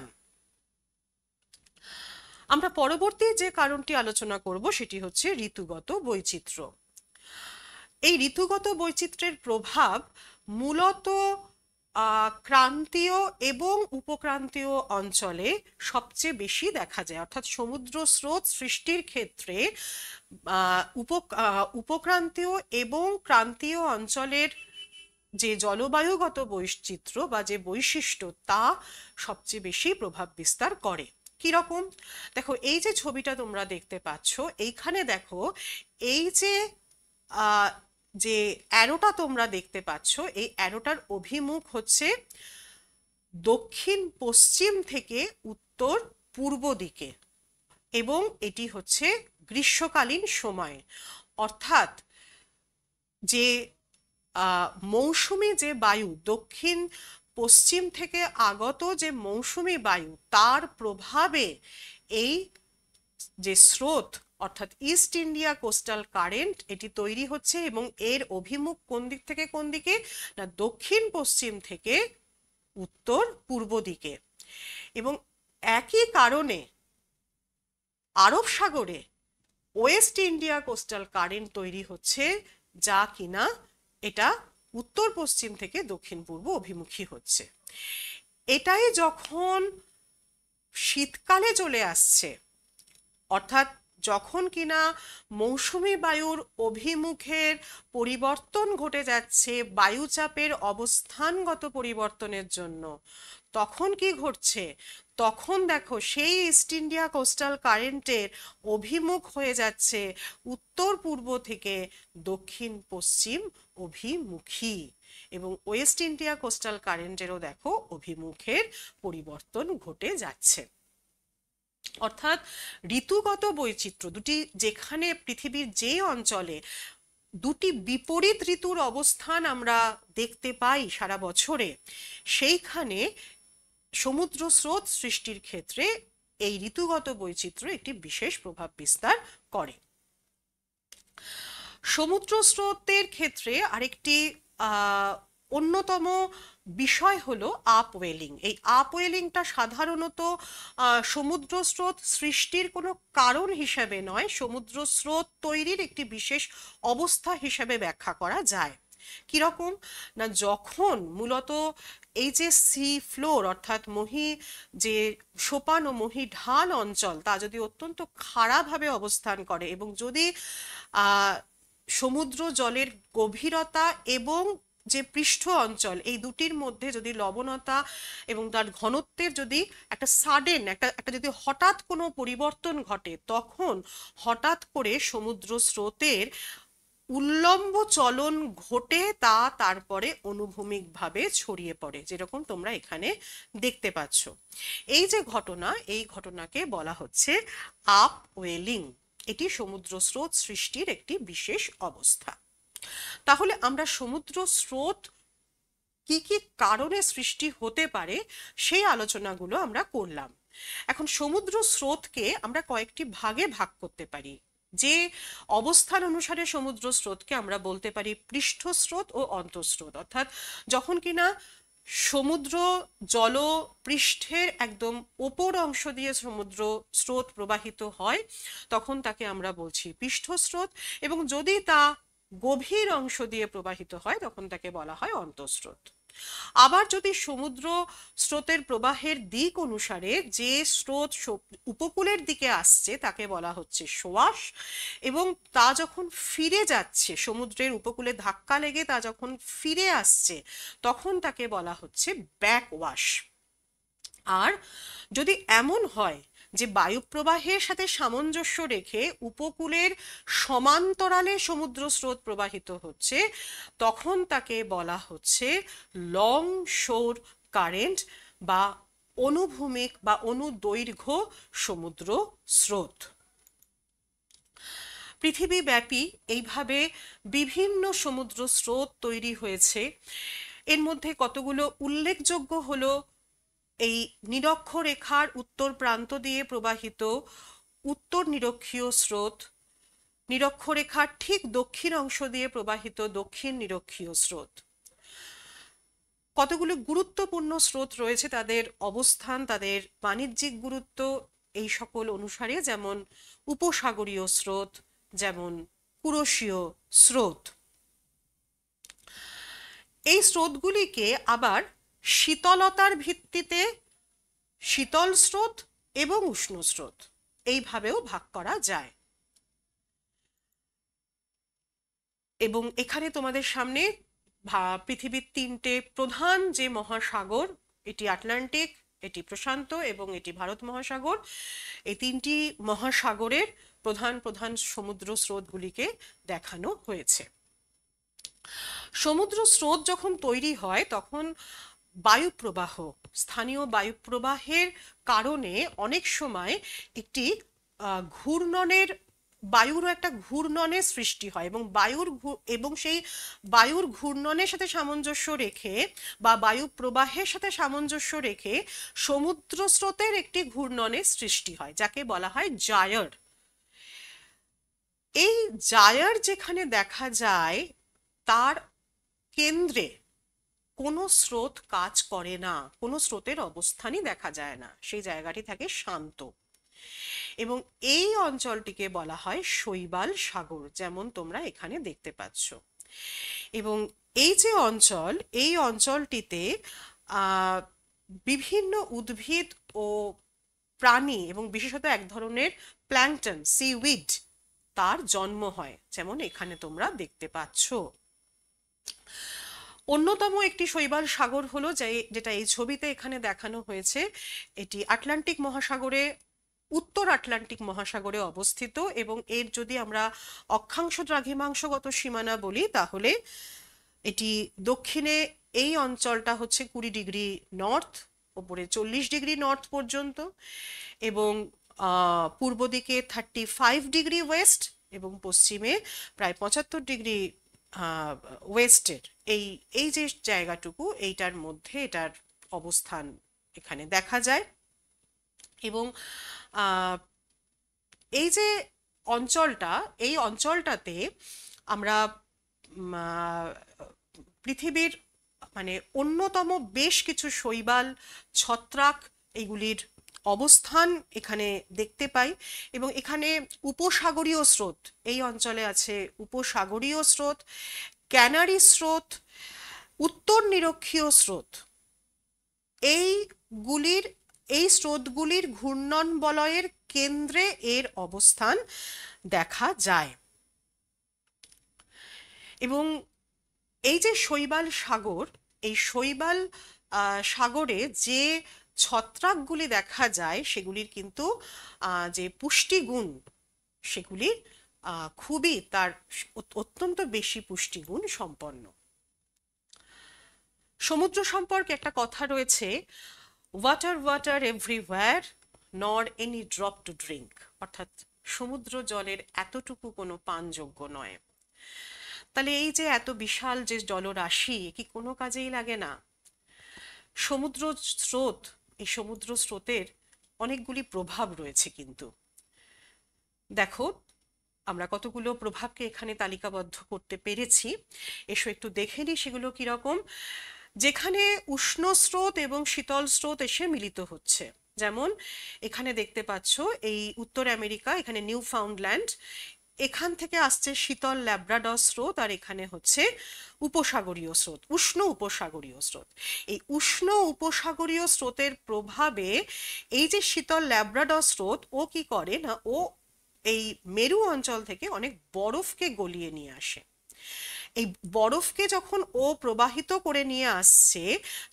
আমরা পরবর্তী যে কারণটি আলোচনা করব সেটি হচ্ছে ঋতুগত বৈচিত্র্য। এই ঋতুগত বৈচিত্র্যের প্রভাব মূলত ক্রান্তীয় এবং উপক্রান্তীয় অঞ্চলে সবচেয়ে বেশি দেখা যায়। অর্থাৎ সমুদ্র স্রোত সৃষ্টির ক্ষেত্রে উপক্রান্তীয় এবং ক্রান্তীয় অঞ্চলের যে জলবায়ুগত বৈচিত্র্য বা যে বৈশিষ্ট্য, তা সবচেয়ে বেশি প্রভাব বিস্তার করে। কি রকম? দেখো, এই যে ছবিটা তোমরা দেখতে পাচ্ছ, এইখানে দেখো, এই যে অ্যারোটা তোমরা দেখতে পাচ্ছ, এই অ্যারোটার অভিমুখ হচ্ছে দক্ষিণ পশ্চিম থেকে উত্তর পূর্ব দিকে, এবং এটি হচ্ছে গ্রীষ্মকালীন সময়। অর্থাৎ যে মৌসুমী যে বায়ু, দক্ষিণ পশ্চিম থেকে আগত যে মৌসুমী বায়ু, তার প্রভাবে এই যে স্রোত অর্থাৎ ইস্ট ইন্ডিয়া কোস্টাল কারেন্ট, এটি তৈরি হচ্ছে, এবং এর অভিমুখ কোন দিক থেকে কোন দিকে না, দক্ষিণ পশ্চিম থেকে উত্তর পূর্ব দিকে। এবং একই কারণে আরব সাগরে ওয়েস্ট ইন্ডিয়া কোস্টাল কারেন্ট তৈরি হচ্ছে, যা কিনা এটা উত্তর পশ্চিম থেকে দক্ষিণ পূর্ব অভিমুখী হচ্ছে। এটাই যখন শীতকালে চলে আসছে, অর্থাৎ যখন কিনা মৌসুমী বায়ুর অভিমুখের পরিবর্তন ঘটে যাচ্ছে বায়ুচাপের অবস্থানগত পরিবর্তনের জন্য, তখন কি ঘটছে? তখন দেখো সেই ইস্ট ইন্ডিয়া কোস্টাল কারেন্টের অভিমুখ হয়ে যাচ্ছে উত্তর পূর্ব থেকে দক্ষিণ পশ্চিম অভিমুখী, এবং ওয়েস্ট ইন্ডিয়া কোস্টাল কারেন্টেরও দেখো অভিমুখের পরিবর্তন ঘটে যাচ্ছে। অর্থাৎ ঋতুগত বৈচিত্র্য দুটি, যেখানে পৃথিবীর যে অঞ্চলে দুটি বিপরীত ঋতুর অবস্থান আমরা দেখতে পাই সারা বছরে, সেইখানে সমুদ্র স্রোত সৃষ্টির ক্ষেত্রে এই ঋতুগত বৈচিত্র্য একটি বিশেষ প্রভাব বিস্তার করে। সমুদ্র স্রোতের ক্ষেত্রে আরেকটি অন্যতম বিষয় হলো আপওয়েলিং। এই আপওয়েলিংটা সাধারণত সমুদ্র স্রোত সৃষ্টির কোনো কারণ হিসেবে নয়, সমুদ্র স্রোত তৈরির একটি বিশেষ অবস্থা হিসেবে ব্যাখ্যা করা যায়। কিরকম না, যখন মূলত এই যে সি ফ্লোর অর্থাৎ যে সোপান ও ঢাল অঞ্চল তা যদি অত্যন্ত খারাপভাবে অবস্থান করে, এবং যদি সমুদ্র জলের গভীরতা এবং যে পৃষ্ঠ অঞ্চল এই দুটির মধ্যে যদি লবণতা এবং তার ঘনত্বের যদি একটা সাডেন একটা যদি হঠাৎ কোনো পরিবর্তন ঘটে, তখন হঠাৎ করে সমুদ্র স্রোতের উল্লম্ব চলন ঘটে তা তারপরে অনুভূমিকভাবে ছড়িয়ে পড়ে, যেরকম তোমরা এখানে দেখতে পাচ্ছ। এই যে ঘটনা, এই ঘটনাকে বলা হচ্ছে আপওয়েলিং। এটি সমুদ্র স্রোত সৃষ্টির একটি বিশেষ অবস্থা। তাহলে আমরা সমুদ্র স্রোত কি কি কারণে সৃষ্টি হতে পারে সেই আলোচনাগুলো আমরা করলাম। এখন সমুদ্র স্রোতকে আমরা কয়েকটি ভাগে ভাগ করতে পারি। যে অবস্থান অনুসারে সমুদ্র স্রোতকে আমরা বলতে পারি পৃষ্ঠস্রোত ও অন্তঃস্রোত, অর্থাৎ যখন কিনা সমুদ্র জলপৃষ্ঠের একদম ওপর অংশ দিয়ে সমুদ্র স্রোত প্রবাহিত হয় তখন তাকে আমরা বলছি পৃষ্ঠস্রোত, এবং যদি তা গভীর অংশ দিয়ে প্রবাহিত হয় তখন তাকে বলা হয় অন্তঃস্রোত। আবার যদি সমুদ্র স্রোতের প্রবাহের দিক অনুসারে যে স্রোত উপকূলের দিকে আসছে তাকে বলা হচ্ছে সোয়াশ, এবং তা যখন ফিরে যাচ্ছে সমুদ্রের উপকূলে ধাক্কা লেগে তা যখন ফিরে আসছে তখন তাকে বলা হচ্ছে ব্যাকওয়াশ। আর যদি এমন হয় যে বায়ুপ্রবাহের সাথে সামঞ্জস্য রেখে উপকূলের সমান্তরালে সমুদ্র স্রোত প্রবাহিত হচ্ছে তখন তাকে বলা হচ্ছে লং শোর কারেন্ট বা অনুভূমিক বা অনুদৈর্ঘ্য সমুদ্র স্রোত। পৃথিবীব্যাপী এইভাবে বিভিন্ন সমুদ্র স্রোত তৈরি হয়েছে। এর মধ্যে কতগুলো উল্লেখযোগ্য হলো এই নিরক্ষরেখার উত্তর প্রান্ত দিয়ে প্রবাহিত উত্তর নিরক্ষীয় স্রোত, নিরক্ষরেখার ঠিক দক্ষিণ অংশ দিয়ে প্রবাহিত দক্ষিণ নিরক্ষীয় স্রোত। কতগুলো গুরুত্বপূর্ণ স্রোত রয়েছে, তাদের অবস্থান, তাদের বাণিজ্যিক গুরুত্ব এই সকল অনুসারে, যেমন উপসাগরীয় স্রোত, যেমন কুরশীয় স্রোত। এই স্রোতগুলিকে আবার শীতলতার ভিত্তিতে শীতল স্রোত এবং উষ্ণ স্রোত এইভাবেও ভাগ করা যায়। এবং এখানে তোমাদের সামনে পৃথিবীর তিনটে প্রধান যে মহাসাগর, এটি আটলান্টিক, এটি প্রশান্ত এবং এটি ভারত মহাসাগর, এই তিনটি মহাসাগরের প্রধান প্রধান সমুদ্র স্রোতগুলিকে দেখানো হয়েছে। সমুদ্র স্রোত যখন তৈরি হয় তখন বায়ুপ্রবাহ, স্থানীয় বায়ুপ্রবাহের কারণে অনেক সময় একটি ঘূর্ণনের বায়ুরও একটা ঘূর্ণনের সৃষ্টি হয়, এবং সেই বায়ুর ঘূর্ণনের সাথে সামঞ্জস্য রেখে বা বায়ু প্রবাহের সাথে সামঞ্জস্য রেখে সমুদ্র স্রোতের একটি ঘূর্ণনের সৃষ্টি হয় যাকে বলা হয় জায়ার। এই জায়ার যেখানে দেখা যায় তার কেন্দ্রে কোনো স্রোত কাজ করে না, কোনো স্রোতের অবস্থানই দেখা যায় না, সেই জায়গাটি থাকে শান্ত। এবং এই অঞ্চলটিকে বলা হয় শৈবাল সাগর, যেমন তোমরা এখানে দেখতে পাচ্ছ। এবং এই যে অঞ্চল, এই অঞ্চলটিতে বিভিন্ন উদ্ভিদ ও প্রাণী এবং বিশেষত এক ধরনের প্ল্যাঙ্কটন, সিউইড, তার জন্ম হয়, যেমন এখানে তোমরা দেখতে পাচ্ছ। অন্যতম একটি শৈবাল সাগর হলো যেটা এই ছবিতে এখানে দেখানো হয়েছে, এটি আটলান্টিক মহাসাগরে, উত্তর আটলান্টিক মহাসাগরে অবস্থিত। এবং এর যদি আমরা অক্ষাংশ দ্রাঘিমাংশগত সীমানা বলি, তাহলে এটি দক্ষিণে এই অঞ্চলটা হচ্ছে 20 ডিগ্রি নর্থ, ওপরে 40 ডিগ্রি নর্থ পর্যন্ত, এবং পূর্ব দিকে 35 ডিগ্রি ওয়েস্ট, এবং পশ্চিমে প্রায় 75 ডিগ্রি ওয়েস্টের এই এই যে জায়গাটুকু, এইটার মধ্যে এটার অবস্থান এখানে দেখা যায়। এবং এই যে অঞ্চলটা, এই অঞ্চলটাতে আমরা পৃথিবীর মানে অন্যতম বেশ কিছু শৈবাল, ছত্রাক, এগুলির অবস্থান এখানে দেখতে পাই। এবং এখানে উপসাগরীয় স্রোত, এই অঞ্চলে আছে উপসাগরীয় স্রোত, ক্যানারি স্রোত, উত্তর নিরক্ষীয় স্রোত, এই স্রোতগুলির ঘূর্ণন বলয়ের কেন্দ্রে এর অবস্থান দেখা যায়। এবং এই যে শৈবাল সাগর, এই শৈবাল সাগরে যে ছত্রাকগুলি দেখা যায়, সেগুলির কিন্তু যে পুষ্টিগুণ, সেগুলি খুবই তার অত্যন্ত বেশি পুষ্টিগুণ সম্পন্ন। সমুদ্র সম্পর্কে একটা কথা রয়েছে, ওয়াটার ওয়াটার এভরিওয়্যার, নর এনি ড্রপ টু ড্রিঙ্ক, অর্থাৎ সমুদ্র জলের এতটুকু কোনো পানযোগ্য নয়। তাহলে এই যে এত বিশাল যে জলরাশি, কি কোনো কাজেই লাগে না? সমুদ্র স্রোত, এই সমুদ্র স্রোতের অনেকগুলি প্রভাব রয়েছে। কিন্তু দেখো, আমরা কতগুলো প্রভাবকে এখানে তালিকাবদ্ধ করতে পেরেছি, এসো একটু দেখে নিই সেগুলো কিরকম। যেখানে উষ্ণ স্রোত এবং শীতল স্রোত এসে মিলিত হচ্ছে, যেমন এখানে দেখতে পাচ্ছ এই উত্তর আমেরিকা, এখানে নিউ ফাউন্ডল্যান্ড, এখান থেকে আসছে শীতল ল্যাব্রাডর স্রোত, আর এখানে হচ্ছে উপসাগরীয় স্রোত, উষ্ণ উপসাগরীয় স্রোত। এই উষ্ণ উপসাগরীয় স্রোতের প্রভাবে এই যে শীতল ল্যাব্রাডর স্রোত, ও কি করে না, ও এই মেরু অঞ্চল থেকে অনেক বরফকে গলিয়ে নিয়ে আসে। এই বরফকে যখন ও প্রবাহিত করে নিয়ে আসছে,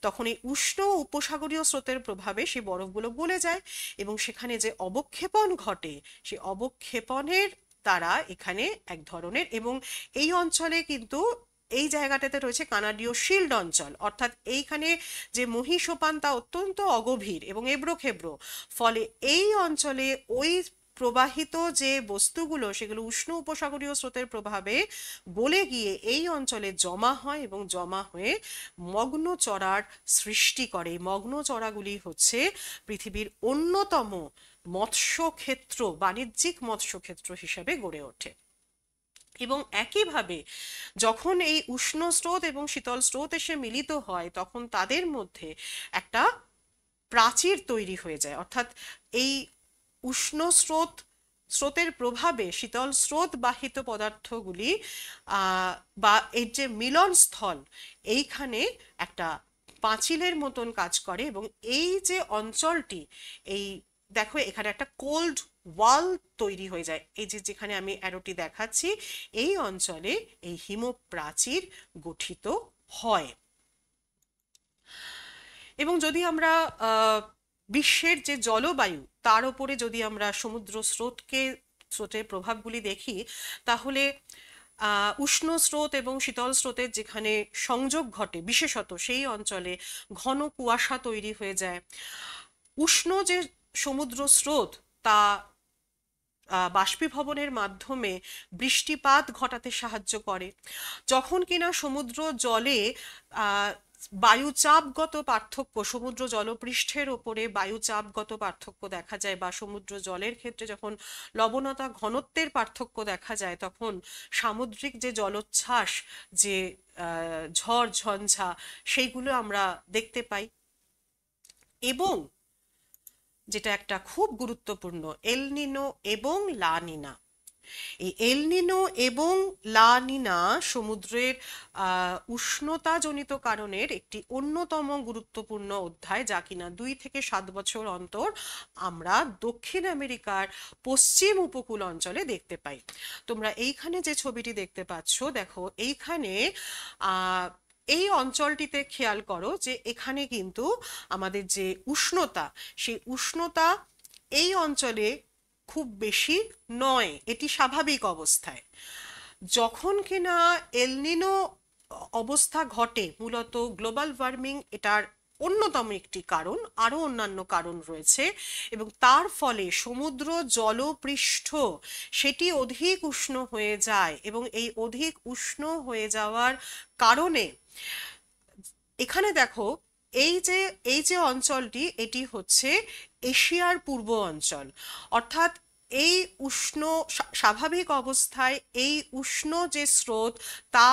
তখন এই উষ্ণ উপসাগরীয় স্রোতের প্রভাবে সেই বরফগুলো গলে যায়, এবং সেখানে যে অবক্ষেপণ ঘটে, সেই অবক্ষেপণের দ্বারা এখানে এক ধরনের, এবং এই অঞ্চলে কিন্তু এই জায়গাটাতে রয়েছে কানাডীয় শিল্ড অঞ্চল, অর্থাৎ এইখানে যে মহীসোপান তা অত্যন্ত অগভীর এবং এবড়োখেবড়ো, ফলে এই অঞ্চলে ওই প্রবাহিত যে বস্তুগুলো, সেগুলো উষ্ণ উপসাগরীয় স্রোতের প্রভাবে গলে গিয়ে এই অঞ্চলে জমা হয়, এবং জমা হয়ে মগ্ন চড়ার সৃষ্টি করে। মগ্ন চড়াগুলি হচ্ছে পৃথিবীর অন্যতম মৎস্যক্ষেত্র, বাণিজ্যিক মৎস্যক্ষেত্র হিসেবে গড়ে ওঠে। এবং একইভাবে যখন এই উষ্ণ স্রোত এবং শীতল স্রোত এসে মিলিত হয়, তখন তাদের মধ্যে একটা প্রাচীর তৈরি হয়ে যায়, অর্থাৎ এই উষ্ণ স্রোতের প্রভাবে শীতল স্রোত বাহিত পদার্থগুলি বা এর যে মিলন স্থল, এইখানে একটা পাঁচিলের মতন কাজ করে। এবং এই যে অঞ্চলটি, এই দেখো এখানে একটা কোল্ড ওয়াল তৈরি হয়ে যায়, এই যে যেখানে আমি অ্যারোটি দেখাচ্ছি, এই অঞ্চলে এই হিমপ্রাচীর গঠিত হয়। এবং যদি আমরা বিশ্বের যে জলবায়ু, তার উপরে যদি আমরা সমুদ্র স্রোতের প্রভাবগুলি দেখি, তাহলে উষ্ণ স্রোত এবং শীতল স্রোতের যেখানে সংযোগ ঘটে, বিশেষত সেই অঞ্চলে ঘন কুয়াশা তৈরি হয়ে যায়। উষ্ণ যে সমুদ্র স্রোত, তা বাষ্পীভবনের মাধ্যমে বৃষ্টিপাত ঘটাতে সাহায্য করে। যখন কিনা সমুদ্র জলে বায়ুচাপগত পার্থক্য, সমুদ্র জলপৃষ্ঠের ওপরে বায়ুচাপগত পার্থক্য দেখা যায়, বা সমুদ্র জলের ক্ষেত্রে যখন লবণতা ঘনত্বের পার্থক্য দেখা যায়, তখন সামুদ্রিক যে জলোচ্ছ্বাস, যে ঝড় ঝঞ্ঝা, সেইগুলো আমরা দেখতে পাই। এবং যেটা একটা খুব গুরুত্বপূর্ণ, এল নিনো এবং লা নিনা। এই এল নিনো এবং লা নিনা সমুদ্রের উষ্ণতাজনিত কারণের একটি অন্যতম গুরুত্বপূর্ণ অধ্যায়, যা কিনা 2 থেকে 7 বছর অন্তর আমরা দক্ষিণ আমেরিকার পশ্চিম উপকূল অঞ্চলে দেখতে পাই। তোমরা এইখানে যে ছবিটি দেখতে পাচ্ছ, দেখো এইখানে এই অঞ্চলটিতে খেয়াল করো যে এখানে কিন্তু আমাদের যে উষ্ণতা, সেই উষ্ণতা এই অঞ্চলে খুব বেশি নয়, এটি স্বাভাবিক অবস্থায়। যখন কিনা এলনিনো অবস্থা ঘটে, মূলত গ্লোবাল ওয়ার্মিং এটার অন্যতম একটি কারণ, আরও অন্যান্য কারণ রয়েছে, এবং তার ফলে সমুদ্র জলপৃষ্ঠ সেটি অধিক উষ্ণ হয়ে যায়, এবং এই অধিক উষ্ণ হয়ে যাওয়ার কারণে এখানে দেখো এই যে অঞ্চলটি, এটি হচ্ছে এশিয়ার পূর্ব অঞ্চল। অর্থাৎ এই উষ্ণ স্বাভাবিক অবস্থায় এই উষ্ণ যে স্রোত, তা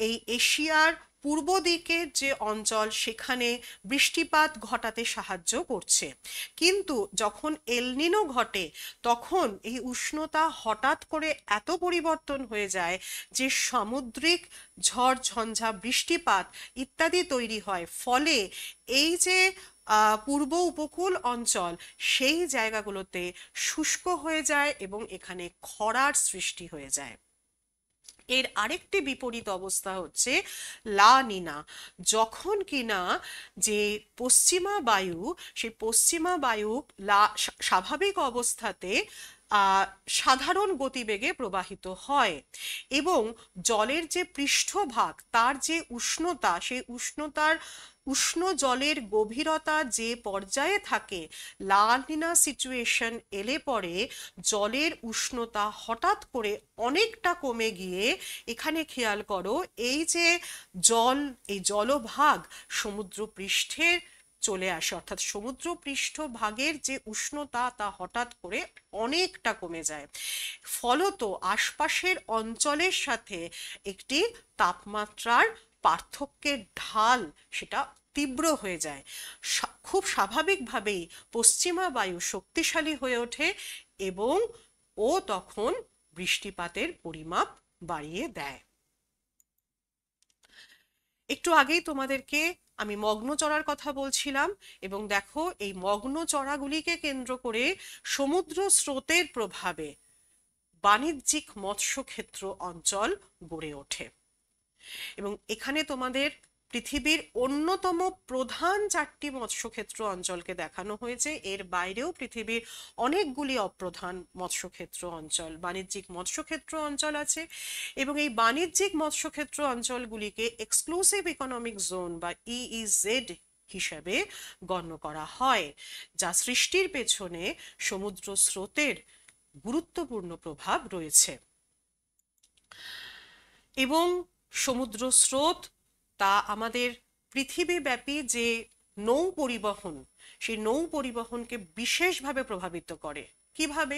এই এশিয়ার পূর্ব দিকের যে অঞ্চল সেখানে বৃষ্টিপাত ঘটাতে সাহায্য করছে। কিন্তু যখন এলনিনো ঘটে, তখন এই উষ্ণতা হঠাৎ করে এত পরিবর্তন হয়ে যায় যে সামুদ্রিক ঝড় ঝঞ্ঝা, বৃষ্টিপাত ইত্যাদি তৈরি হয়। ফলে এই যে পূর্ব উপকূল অঞ্চল, সেই জায়গাগুলোতে শুষ্ক হয়ে যায় এবং এখানে খরার সৃষ্টি হয়ে যায়। এর আরেকটি বিপরীত অবস্থা হচ্ছে লা নিনা। যখন কিনা যে পশ্চিমা বায়ু, সেই পশ্চিমা বায়ু স্বাভাবিক অবস্থাতে সাধারণ গতিবেগে প্রবাহিত হয়, এবং জলের যে পৃষ্ঠভাগ, তার যে উষ্ণতা, সেই উষ্ণ জলের গভীরতা যে পর্যায়ে থাকে, লা নিনা সিচুয়েশন এলে পরে জলের উষ্ণতা হঠাৎ করে অনেকটা কমে গিয়ে, এখানে খেয়াল করো এই যে এই জলভাগ সমুদ্র পৃষ্ঠের চলে আসে, অর্থাৎ সমুদ্র পৃষ্ঠভাগের যে উষ্ণতা, তা হঠাৎ করে অনেকটা কমে যায়। ফলত আশপাশের অঞ্চলের সাথে একটি তাপমাত্রার পার্থক্যের ঢাল সেটা তীব্র হয়ে যায়। খুব স্বাভাবিকভাবেই পশ্চিমা বায়ু শক্তিশালী হয়ে ওঠে এবং ও তখন বৃষ্টিপাতের পরিমাপ বাড়িয়ে দেয়। একটু আগেই তোমাদেরকে আমি মগ্ন চড়ার কথা বলছিলাম, এবং দেখো এই মগ্ন চড়াগুলিকে কেন্দ্র করে সমুদ্র স্রোতের প্রভাবে বাণিজ্যিক মৎস্যক্ষেত্র অঞ্চল গড়ে ওঠে। এবং এখানে তোমাদের পৃথিবীর অন্যতম প্রধান 4টি মৎস্যক্ষেত্র অঞ্চলকে দেখানো হয়েছে। এর বাইরেও পৃথিবীর অনেকগুলি অপ্রধান মৎস্যক্ষেত্র অঞ্চল, বাণিজ্যিক মৎস্যক্ষেত্র অঞ্চল আছে, এবং এই বাণিজ্যিক মৎস্যক্ষেত্র অঞ্চলগুলিকে এক্সক্লুসিভ ইকোনমিক জোন বা ইইজেড হিসাবে গণ্য করা হয়, যা সৃষ্টির পেছনে সমুদ্র স্রোতের গুরুত্বপূর্ণ প্রভাব রয়েছে। এবং সমুদ্র স্রোত তা আমাদের পৃথিবীব্যাপী যে নৌ পরিবহন, সেই নৌ পরিবহনকে বিশেষভাবে প্রভাবিত করে। কিভাবে?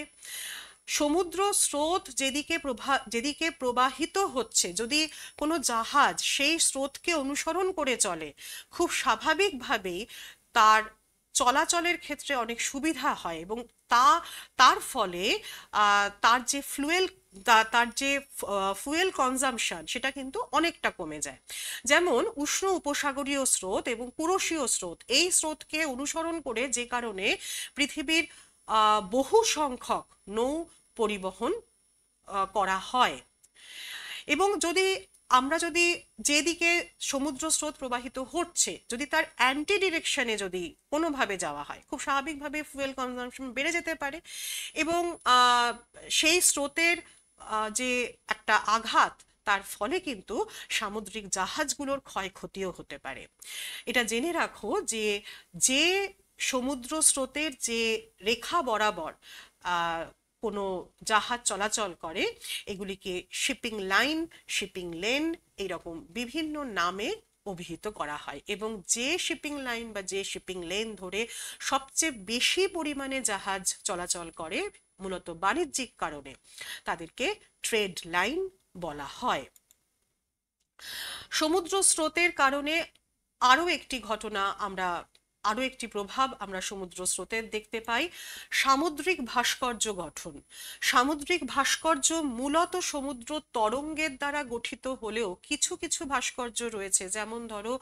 সমুদ্র স্রোত যেদিকে প্রবাহিত হচ্ছে, যদি কোনো জাহাজ সেই স্রোতকে অনুসরণ করে চলে, খুব স্বাভাবিকভাবেই তার চলাচলের ক্ষেত্রে অনেক সুবিধা হয়, এবং তার ফলে তার যে ফুয়েল কনজাম্পশন সেটা কিন্তু অনেকটা কমে যায়। যেমন উষ্ণ উপসাগরীয় স্রোত এবং পুরুষীয় স্রোত, এই স্রোতকে অনুসরণ করে যে কারণে পৃথিবীর বহু সংখ্যক নৌ পরিবহন করা হয়। এবং আমরা যদি যেদিকে সমুদ্র স্রোত প্রবাহিত হচ্ছে, যদি তার অ্যান্টি ডিরেকশনে যদি কোনোভাবে যাওয়া হয়, খুব স্বাভাবিকভাবে ফুয়েল কনজাম্পশন বেড়ে যেতে পারে, এবং সেই স্রোতের যে একটা আঘাত, তার ফলে কিন্তু সামুদ্রিক জাহাজগুলোর ক্ষয়ক্ষতিও হতে পারে। এটা জেনে রাখো যে যে সমুদ্র স্রোতের যে রেখা বরাবর কোনো জাহাজ চলাচল করে, এগুলিকে শিপিং লাইন, শিপিং লেন, এইরকম বিভিন্ন নামে অভিহিত করা হয়। এবং যে শিপিং লাইন বা যে শিপিং লেন ধরে সবচেয়ে বেশি পরিমাণে জাহাজ চলাচল করে, মূলত বাণিজ্যিক কারণে, তাদেরকে ট্রেড লাইন বলা হয়। সমুদ্র স্রোতের কারণে আরও একটি ঘটনা আমরা আরো একটি প্রভাব আমরা সমুদ্র স্রোতের দেখতে পাই, সামুদ্রিক ভাস্কর্য গঠন। সামুদ্রিক ভাস্কর্য মূলত সমুদ্র তরঙ্গের দ্বারা গঠিত হলেও কিছু কিছু ভাস্কর্য রয়েছে, যেমন ধরো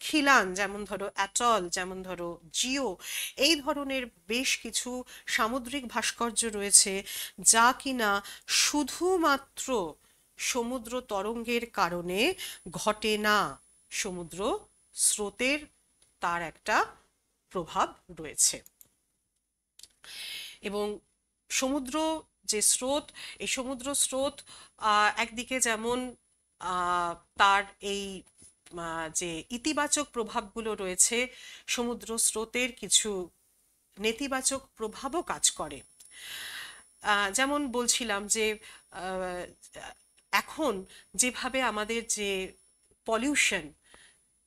খিলান, যেমন ধরো অ্যাটল, যেমন ধরো জিও, এই ধরনের বেশ কিছু সামুদ্রিক ভাস্কর্য রয়েছে যা কিনা শুধুমাত্র সমুদ্র তরঙ্গের কারণে ঘটে না, সমুদ্র স্রোতের তার একটা প্রভাব রয়েছে। এবং সমুদ্র যে স্রোত, এই সমুদ্র স্রোত একদিকে যেমন তার এই যে ইতিবাচক প্রভাবগুলো রয়েছে, সমুদ্র স্রোতের কিছু নেতিবাচক প্রভাবও কাজ করে। যেমন বলছিলাম যে এখন যেভাবে আমাদের যে পলিউশন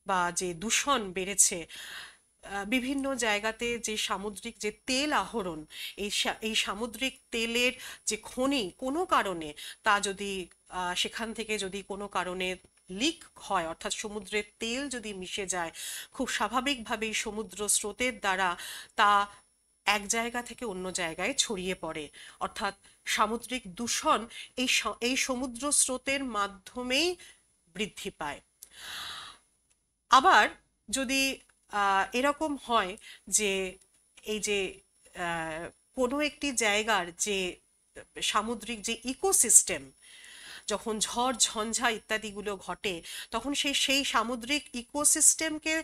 বা যে দূষণ বেড়েছে, বিভিন্ন জায়গাতে যে সামুদ্রিক যে তেল আহরণ, এই সামুদ্রিক তেলের যে খনি কোনো কারণে তা যদি সেখান থেকে যদি কোনো কারণে লিক হয়, অর্থাৎ সমুদ্রের তেল যদি মিশে যায়, খুব স্বাভাবিকভাবেই সমুদ্র স্রোতের দ্বারা তা এক জায়গা থেকে অন্য জায়গায় ছড়িয়ে পড়ে। অর্থাৎ সামুদ্রিক দূষণ এই সমুদ্র স্রোতের মাধ্যমেই বৃদ্ধি পায়। আবার যদি এরকম হয় যে এই যে কোনো একটি জায়গার যে সামুদ্রিক যে ইকোসিস্টেম, যখন ঝড় ঝঞ্ঝা ইত্যাদিগুলো ঘটে, তখন সেই সামুদ্রিক ইকোসিস্টেমকে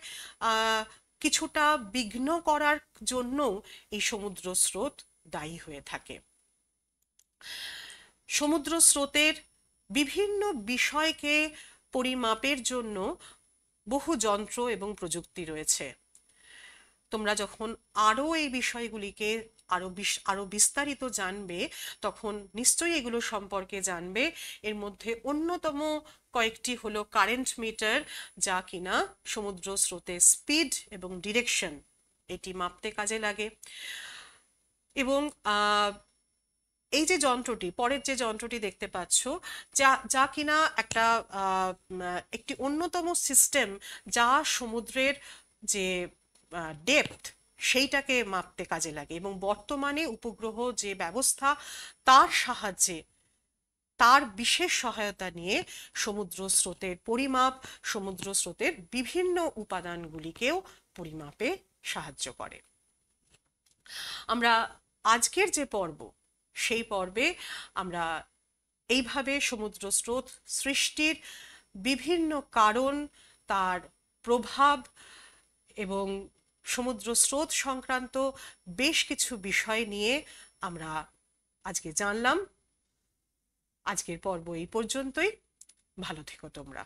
কিছুটা বিঘ্ন করার জন্য এই সমুদ্র স্রোত দায়ী হয়ে থাকে। সমুদ্র স্রোতের বিভিন্ন বিষয়কে পরিমাপের জন্য বহু যন্ত্র এবং প্রযুক্তি রয়েছে। তোমরা যখন আরো এই বিষয়গুলিকে আরো বিস্তারিত জানবে, তখন নিশ্চয়ই এগুলো সম্পর্কে জানবে। এর মধ্যে অন্যতম কয়েকটি হলো কারেন্ট মিটার, যা কিনা সমুদ্র স্রোতের স্পিড এবং ডিরেকশন এটি মাপতে কাজে লাগে। এবং এই যে যন্ত্রটি, পরের যে যন্ত্রটি দেখতে পাচ্ছ, যা কিনা একটি অন্যতম সিস্টেম, যা সমুদ্রের যে ডেপথ সেইটাকে মাপতে কাজে লাগে। এবং বর্তমানে উপগ্রহ যে ব্যবস্থা, তার সাহায্যে, তার বিশেষ সহায়তা নিয়ে সমুদ্র স্রোতের পরিমাপ, সমুদ্র স্রোতের বিভিন্ন উপাদানগুলিকেও পরিমাপে সাহায্য করে। আমরা আজকের যে পর্ব, সেই পর্বে আমরা এইভাবে সমুদ্র স্রোত সৃষ্টির বিভিন্ন কারণ, তার প্রভাব এবং সমুদ্র স্রোত সংক্রান্ত বেশ কিছু বিষয় নিয়ে আমরা আজকে জানলাম। আজকের পর্ব এই পর্যন্তই। ভালো থেকো তোমরা।